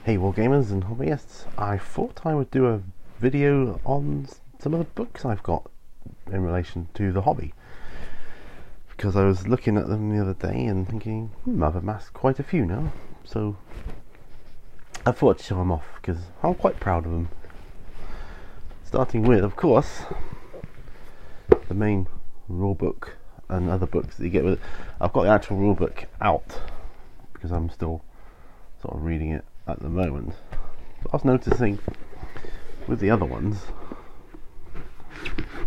Hey Wargamers and hobbyists, I thought I would do a video on some of the books I've got in relation to the hobby, because I was looking at them the other day and thinking, I've amassed quite a few now, so I thought I'd show them off because I'm quite proud of them. Starting with, of course, the main rulebook and other books that you get with it. I've got the actual rulebook out because I'm still sort of reading it at the moment. But I was noticing with the other ones,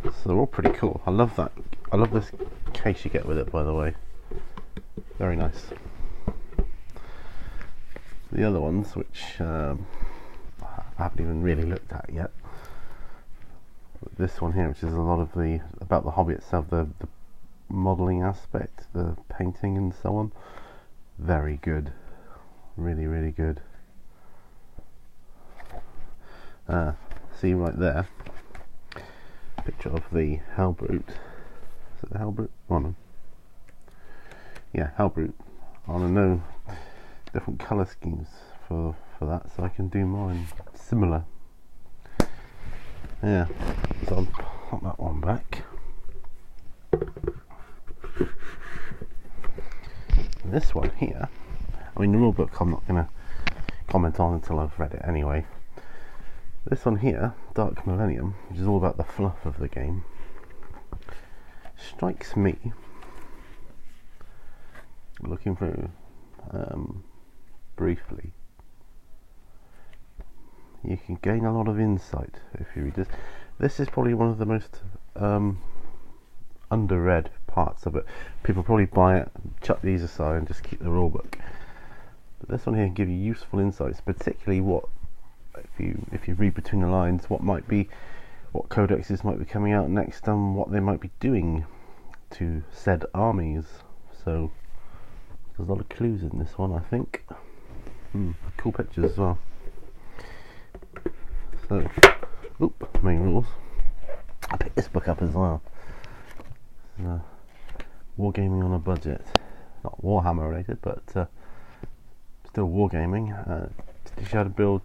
so they're all pretty cool. I love that. I love this case you get with it, by the way. Very nice. The other ones, which I haven't even really looked at yet. This one here, which is a lot of the about the hobby itself, the modelling aspect, the painting and so on. Very good. Really, really good. See right there, picture of the Hellbrute. Is it the Hellbrute? Oh no. Yeah, Hellbrute. I want to know different colour schemes for that, so I can do mine similar. Yeah, so I'll pop that one back. And this one here, I mean the rule book I'm not going to comment on until I've read it anyway. This one here, Dark Millennium, which is all about the fluff of the game, strikes me, looking through briefly, you can gain a lot of insight if you read this. This is probably one of the most underread parts of it. People probably buy it, chuck these aside and just keep the rulebook. But this one here can give you useful insights, particularly what if you read between the lines, what codexes might be coming out next and what they might be doing to said armies. So there's a lot of clues in this one, I think. Cool pictures as well. So, main rules. I picked this book up as well. Wargaming on a budget. Not Warhammer related, but still wargaming. Teach you how to build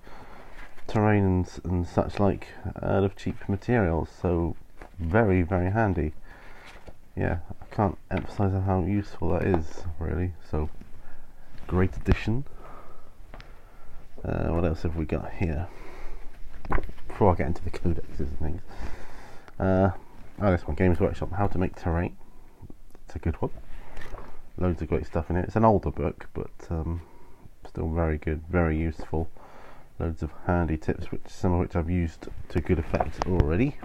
terrain and such like out of cheap materials. So very, very handy. Yeah, I can't emphasize how useful that is, really. So great addition. What else have we got here? Before I get into the codexes and things, this one, Games Workshop, How to Make Terrain. It's a good one. Loads of great stuff in it. It's an older book, but still very good, very useful. Loads of handy tips, some of which I've used to good effect already.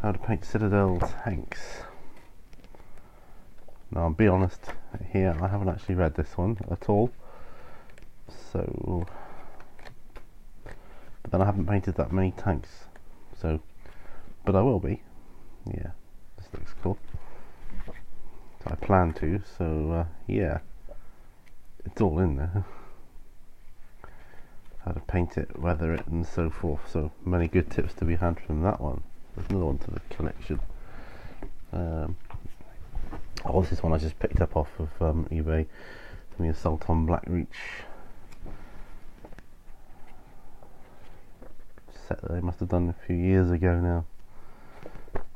How to paint Citadel tanks. Now, I'll be honest here, I haven't actually read this one at all. So, but then I haven't painted that many tanks. So, but I will be. Yeah, this looks cool. So I plan to. So yeah, it's all in there. How to paint it, weather it, and so forth. So many good tips to be had from that one. There's another one to the collection. This is one I just picked up off of eBay. The Assault on Blackreach set that they must have done a few years ago now.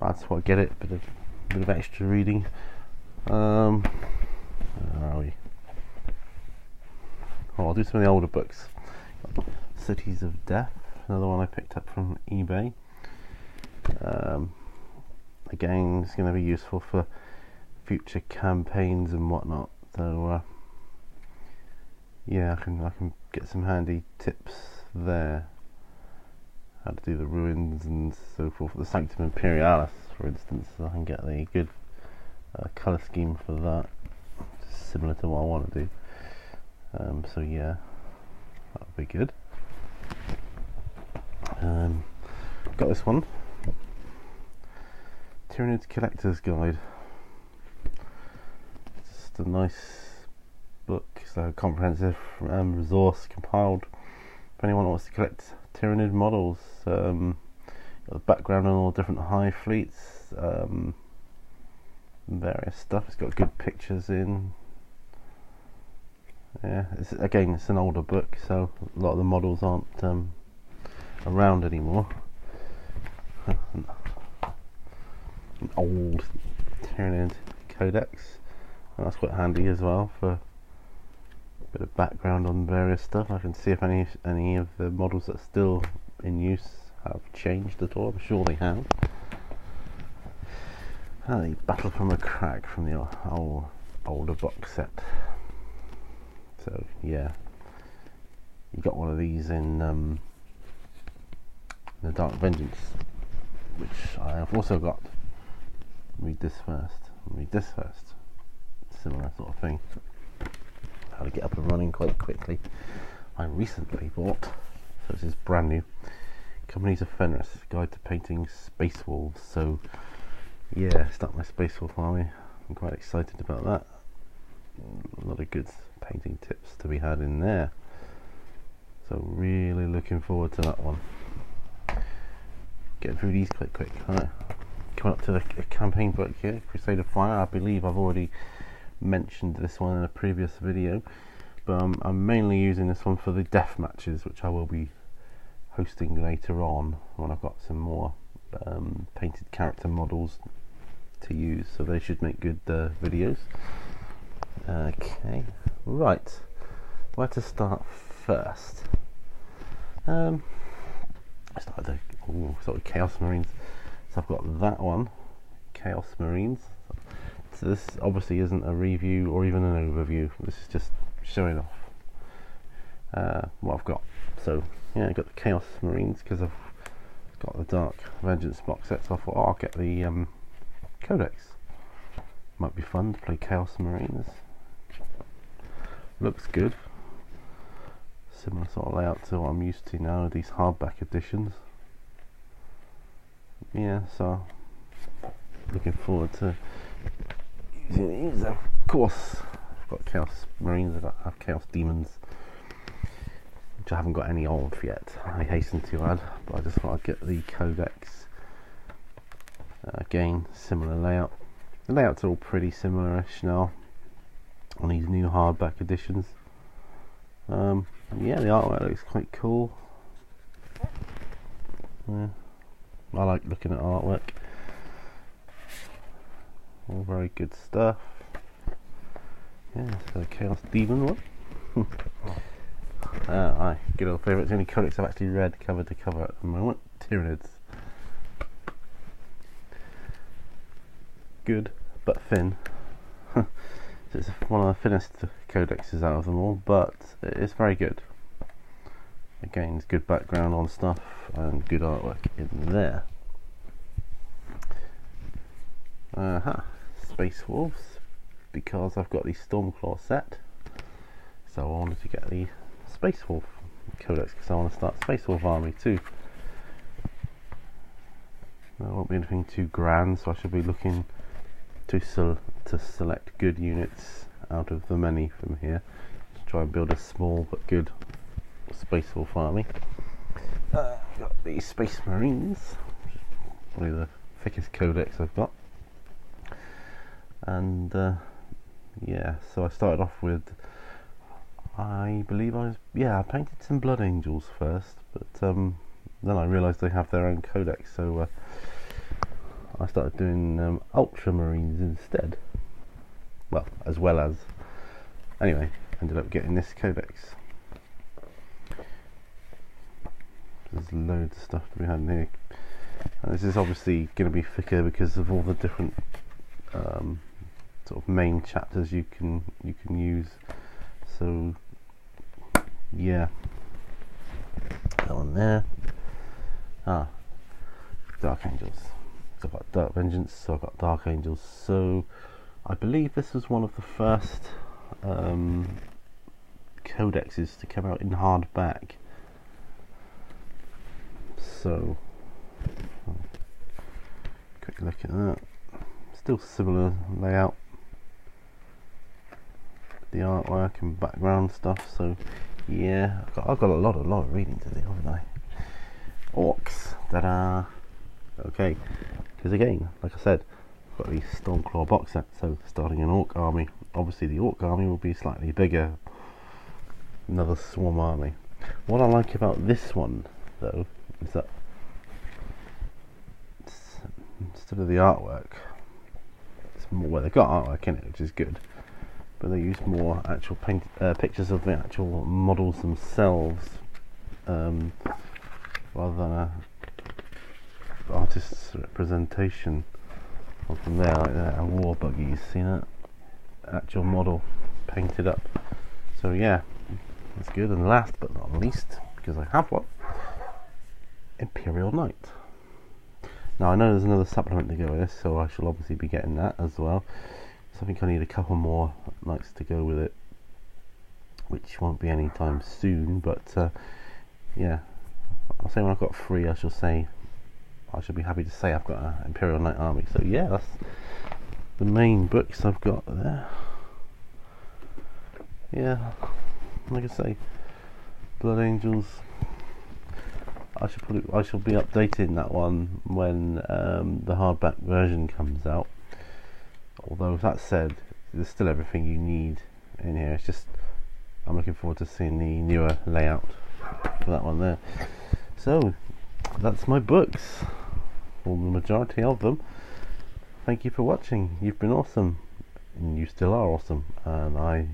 That's what I get it. Bit of extra reading. Where are we? I'll do some of the older books. Cities of Death, another one I picked up from eBay. Again, it's going to be useful for future campaigns and whatnot. So yeah, I can get some handy tips there. How to do the ruins and so forth. The Sanctum Imperialis, for instance, I can get a good colour scheme for that, similar to what I want to do. So yeah, that would be good. Got this one, Tyrannid Collector's Guide. Just a nice book, so comprehensive resource compiled for anyone who wants to collect Tyrannid models. Got the background on all different hive fleets, various stuff. It's got good pictures in. Yeah, it's an older book, so a lot of the models aren't around anymore. An old Tyranid codex, and that's quite handy as well for a bit of background on various stuff. I can see if any of the models that are still in use have changed at all. I'm sure they have. The Battle from a Crag from the older box set. So yeah, you got one of these in the Dark Vengeance, which I have also got. Read this first. Similar sort of thing. How to get up and running quite quickly. I recently bought, so this is brand new, Companies of Fenris, Guide to Painting Space Wolves. So yeah, start my Space Wolf army. I'm quite excited about that. A lot of good painting tips to be had in there. So really looking forward to that one. Getting through these quite quick. Alright, coming up to the campaign book here, Crusade of Fire. I believe I've already mentioned this one in a previous video, but I'm mainly using this one for the death matches, which I will be hosting later on when I've got some more painted character models to use, so they should make good videos. Okay, right, where to start first? I started sort of Chaos Marines, so I've got that one, Chaos Marines. So this obviously isn't a review or even an overview, this is just showing off what I've got. So yeah, I got the Chaos Marines because I've got the Dark Vengeance box set, so I thought, I'll get the Codex. Might be fun to play Chaos Marines. Looks good. Similar sort of layout to what I'm used to now with these hardback editions. Yeah, so looking forward to using these. Of course, I've got Chaos Marines, I have Chaos Demons, which I haven't got any of yet, I hasten to add, but I just thought I'd get the Codex. Again, similar layout. The layouts are all pretty similar-ish now on these new hardback editions. Yeah, the artwork looks quite cool. Yeah, I like looking at artwork. All very good stuff. Yeah, so the Chaos Demon one. Aye, good old favourite. It's the only codex I've actually read cover to cover at the moment. Tyranids. Good, but thin. So it's one of the thinnest codexes out of them all, but it's very good. Again, it's good background on stuff and good artwork in there. Space Wolves, because I've got the Stormclaw set, so I wanted to get the Space Wolf Codex because I want to start Space Wolf army too. There won't be anything too grand, so I should be looking to select good units out of the many from here to try and build a small but good Space Wolf army. Got the Space Marines, probably the thickest codex I've got, and yeah, so I started off with, I believe I painted some Blood Angels first, but then I realised they have their own codex, so I started doing Ultramarines instead. Well, as well as, anyway, ended up getting this codex. There's loads of stuff to be had in here. And this is obviously going to be thicker because of all the different sort of main chapters you can use. So yeah, that one there. Dark Angels. So I've got Dark Vengeance, so I've got Dark Angels. So I believe this was one of the first codexes to come out in hardback. So quick look at that. Still similar layout, the artwork and background stuff. So yeah, I've got a lot of reading to do, haven't I? Orcs, ta-da! Okay, because again, like I said, I've got the Stormclaw box set, so starting an Orc army. Obviously the Orc army will be slightly bigger another swarm army. What I like about this one though is that instead of the artwork, it's more, well, they've got artwork in it, which is good, but they use more actual pictures of the actual models themselves, rather than a artist's representation of them there, like that. A war buggy, you see that? Actual model painted up. So yeah, that's good. And last but not least, because I have one, Imperial Knight. Now I know there's another supplement to go with this, so I shall obviously be getting that as well. So I think I need a couple more knights to go with it, which won't be anytime soon, but yeah, I'll say when I've got 3, I shall be happy to say I've got an Imperial Knight army. So yeah, that's the main books I've got there. Yeah, like I say, Blood Angels, I shall be updating that one when the hardback version comes out. Although with that said, there's still everything you need in here. It's just I'm looking forward to seeing the newer layout for that one there. So that's my books, or the majority of them. Thank you for watching. You've been awesome, and you still are awesome, and I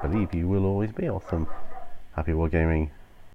believe you will always be awesome. Happy wargaming.